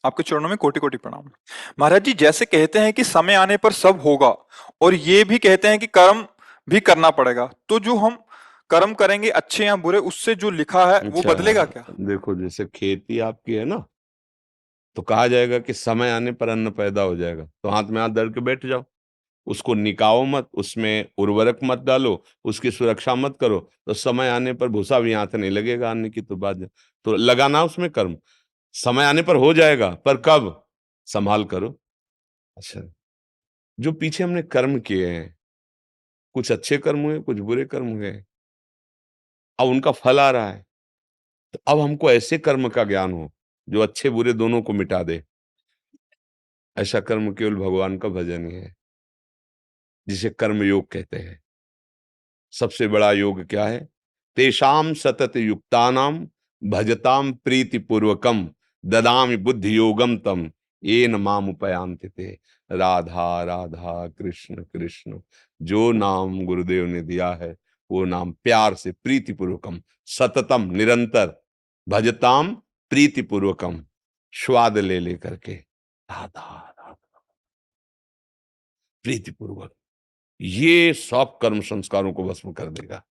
आपके चरणों में कोटि-कोटि प्रणाम। महाराज जी जैसे कहते हैं कि समय आने पर सब होगा और ये भी कहते हैं कि कर्म भी करना पड़ेगा। तो जो हम कर्म करेंगे अच्छे या बुरे उससे जो लिखा है वो अच्छा, बदलेगा क्या? देखो जैसे खेती आपकी है ना, तो कहा जाएगा कि समय आने पर अन्न पैदा हो जाएगा, तो हाथ में हाथ धर के बैठ जाओ। उसको निकाओ मत, उसमें उर्वरक मत डालो, उसकी सुरक्षा मत करो, तो समय आने पर भूसा भी हाथ नहीं लगेगा अन्न की तो बात। तो लगाना उसमें कर्म, समय आने पर हो जाएगा, पर कब, संभाल करो। अच्छा, जो पीछे हमने कर्म किए हैं, कुछ अच्छे कर्म हुए, कुछ बुरे कर्म हुए, अब उनका फल आ रहा है, तो अब हमको ऐसे कर्म का ज्ञान हो जो अच्छे बुरे दोनों को मिटा दे। ऐसा कर्म केवल भगवान का भजन ही है, जिसे कर्म योग कहते हैं। सबसे बड़ा योग क्या है? तेषाम सतत युक्तानाम भजताम प्रीति पूर्वकम ददामि बुद्धि योगम तम येन माम उपयांति ते। राधा राधा कृष्ण कृष्ण, जो नाम गुरुदेव ने दिया है वो नाम प्यार से प्रीति पूर्वकम, सततम निरंतर, भजताम प्रीति पूर्वकम, स्वाद ले ले करके, राधा राधा प्रीति पूर्वक, ये सब कर्म संस्कारों को भस्म कर देगा।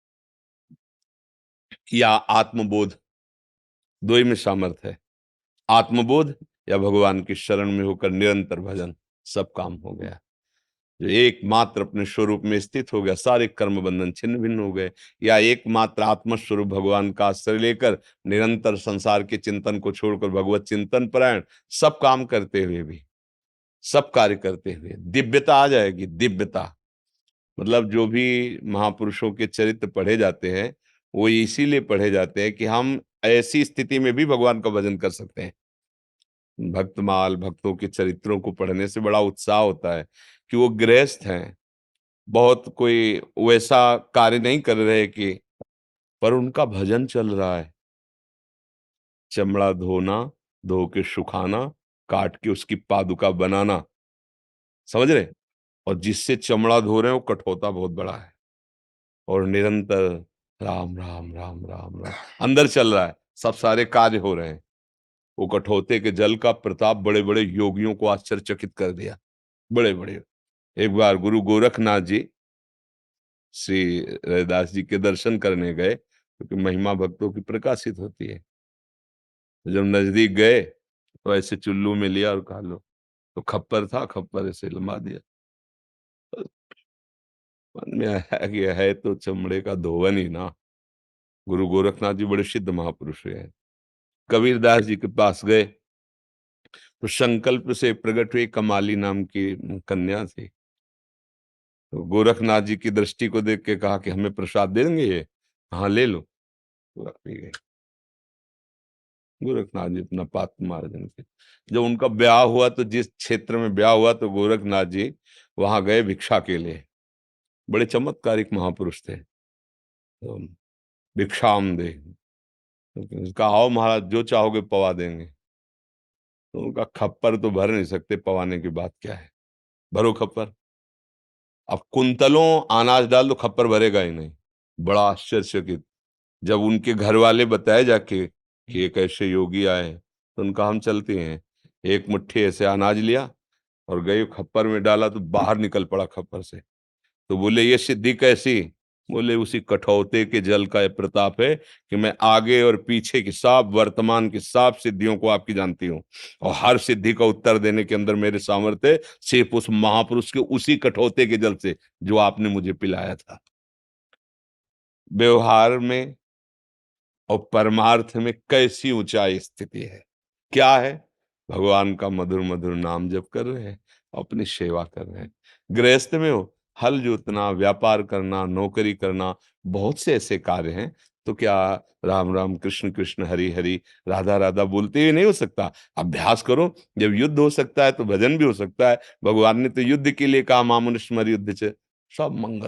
या आत्मबोध, दो ही में सामर्थ्य है, आत्मबोध या भगवान की शरण में होकर निरंतर भजन, सब काम हो गया। जो एकमात्र अपने स्वरूप में स्थित हो गया, सारे कर्म बंधन छिन्न भिन्न हो गए। या एकमात्र आत्मस्वरूप भगवान का आश्रय लेकर निरंतर संसार के चिंतन को छोड़कर भगवत चिंतन परायण, सब काम करते हुए भी, सब कार्य करते हुए दिव्यता आ जाएगी। दिव्यता मतलब जो भी महापुरुषों के चरित्र पढ़े जाते हैं, वो इसीलिए पढ़े जाते हैं कि हम ऐसी स्थिति में भी भगवान का भजन कर सकते हैं। भक्तमाल भक्तों के चरित्रों को पढ़ने से बड़ा उत्साह होता है कि वो गृहस्थ हैं, बहुत कोई वैसा कार्य नहीं कर रहे कि, पर उनका भजन चल रहा है। चमड़ा धोना, धो के सुखाना, काट के उसकी पादुका बनाना, समझ रहे? और जिससे चमड़ा धो रहे हैं वो कठौता बहुत बड़ा है, और निरंतर राम राम राम राम राम अंदर चल रहा है, सब सारे कार्य हो रहे हैं। वो कठौते के जल का प्रताप बड़े बड़े योगियों को आश्चर्यचकित कर दिया। बड़े बड़े, एक बार गुरु गोरखनाथ जी श्री रविदास जी के दर्शन करने गए, क्योंकि महिमा भक्तों की प्रकाशित होती है। तो जब नजदीक गए तो ऐसे चुल्लू में लिया और खा लो, तो खप्पर था, खप्पर ऐसे लंबा दिया। मन में आया कि है तो चमड़े का धोवन ही ना। गुरु गोरखनाथ जी बड़े सिद्ध महापुरुष हैं। कबीरदास जी के पास गए तो संकल्प से प्रकट हुई कमाली नाम की कन्या थी। तो गोरखनाथ जी की दृष्टि को देख के कहा कि हमें प्रसाद देंगे ये? हाँ ले लो। तो रख ली गई। गोरखनाथ जी अपना पात मार्जन थे। जब उनका ब्याह हुआ तो जिस क्षेत्र में ब्याह हुआ तो गोरखनाथ जी वहां गए भिक्षा के लिए। बड़े चमत्कारिक महापुरुष थे। तो भिक्षाम दे, तो कहा आओ महाराज जो चाहोगे पवा देंगे। तो उनका खप्पर तो भर नहीं सकते, पवाने की बात क्या है, भरो खप्पर। अब कुंतलों अनाज डाल दो खप्पर भरेगा ही नहीं। बड़ा आश्चर्यचकित जब उनके घर वाले बताए जाके कि एक ऐसे योगी आए, तो उनका हम चलते हैं। एक मुट्ठी ऐसे अनाज लिया और गए खप्पर में डाला तो बाहर निकल पड़ा खप्पर से। तो बोले ये सिद्धि कैसी? बोले उसी कठौते के जल का ये प्रताप है कि मैं आगे और पीछे की सब वर्तमान की सब सिद्धियों को आपकी जानती हूँ, और हर सिद्धि का उत्तर देने के अंदर मेरे सामर्थ्य सिर्फ उस महापुरुष के उसी कठौते के जल से जो आपने मुझे पिलाया था। व्यवहार में और परमार्थ में कैसी ऊंचाई स्थिति है, क्या है? भगवान का मधुर मधुर नाम जप कर रहे हैं, अपनी सेवा कर रहे हैं। गृहस्थ में हो, हल जोतना, व्यापार करना, नौकरी करना, बहुत से ऐसे कार्य हैं। तो क्या राम राम कृष्ण कृष्ण हरि हरि राधा राधा बोलते हुए नहीं हो सकता? अभ्यास करो। जब युद्ध हो सकता है तो भजन भी हो सकता है। भगवान ने तो युद्ध के लिए कहा मामुनुष्य मर युद्ध से, सब मंगल।